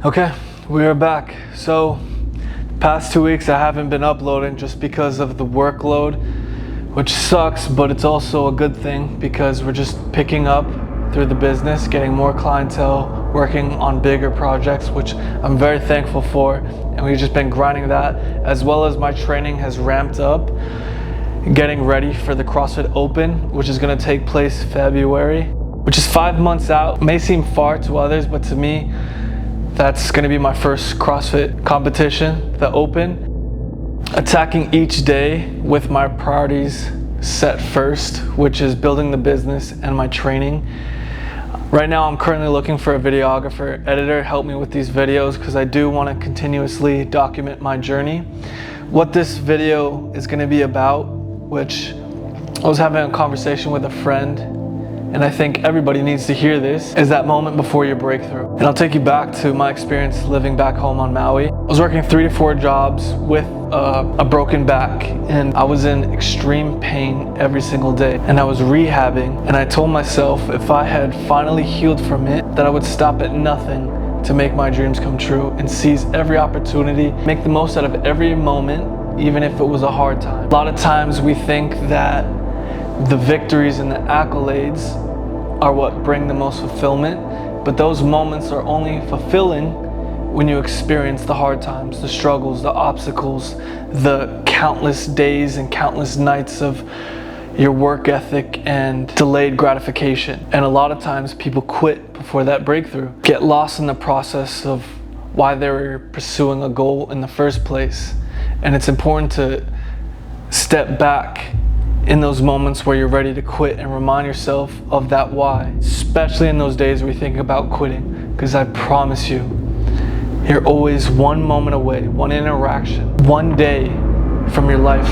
Okay, we are back. So, the past 2 weeks I haven't been uploading just because of the workload, which sucks, but it's also a good thing because we're just picking up through the business, getting more clientele, working on bigger projects, which I'm very thankful for. And we've just been grinding that, as well as my training has ramped up, getting ready for the CrossFit Open, which is gonna take place February, which is 5 months out. May seem far to others, but to me, that's gonna be my first CrossFit competition, the Open. Attacking each day with my priorities set first, which is building the business and my training. Right now I'm currently looking for a videographer, editor, help me with these videos because I do want to continuously document my journey. What this video is going to be about, which I was having a conversation with a friend, and I think everybody needs to hear this, is that moment before your breakthrough. And I'll take you back to my experience living back home on Maui. I was working 3 to 4 jobs with a broken back, and I was in extreme pain every single day, and I was rehabbing, and I told myself if I had finally healed from it, that I would stop at nothing to make my dreams come true and seize every opportunity, make the most out of every moment, even if it was a hard time. A lot of times we think that the victories and the accolades are what bring the most fulfillment, but those moments are only fulfilling when you experience the hard times, the struggles, the obstacles, the countless days and countless nights of your work ethic and delayed gratification. And a lot of times people quit before that breakthrough, get lost in the process of why they were pursuing a goal in the first place. And it's important to step back in those moments where you're ready to quit and remind yourself of that why, especially in those days where you think about quitting, because I promise you, you're always one moment away, one interaction, one day from your life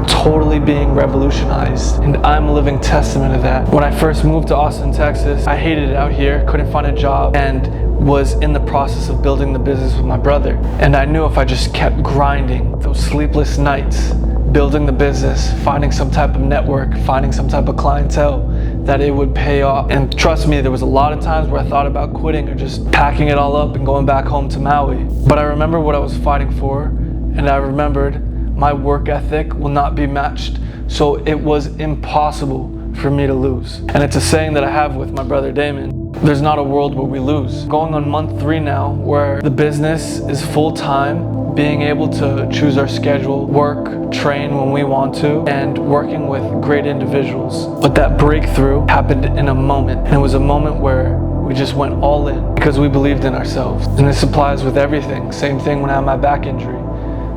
totally being revolutionized. And I'm a living testament to that. When I first moved to Austin, Texas, I hated it out here, couldn't find a job, and was in the process of building the business with my brother. And I knew if I just kept grinding those sleepless nights, building the business, finding some type of network, finding some type of clientele, that it would pay off. And trust me, there was a lot of times where I thought about quitting or just packing it all up and going back home to Maui. But I remember what I was fighting for, and I remembered my work ethic will not be matched. So it was impossible for me to lose. And it's a saying that I have with my brother Damon: there's not a world where we lose. Going on month 3 now, where the business is full-time, being able to choose our schedule, work, train when we want to, and working with great individuals. But that breakthrough happened in a moment, and it was a moment where we just went all in because we believed in ourselves. And this applies with everything. Same thing when I had my back injury.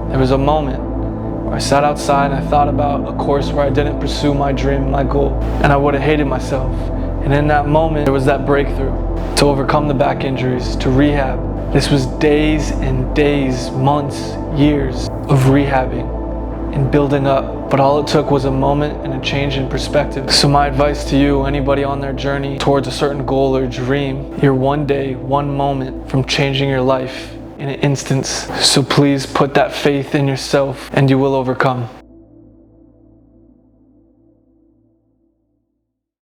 There was a moment where I sat outside and I thought about a course where I didn't pursue my dream, my goal, and I would have hated myself. And in that moment, there was that breakthrough to overcome the back injuries, to rehab. This was days and days, months, years of rehabbing and building up. But all it took was a moment and a change in perspective. So my advice to you, anybody on their journey towards a certain goal or dream, you're one day, one moment from changing your life in an instance. So please put that faith in yourself and you will overcome.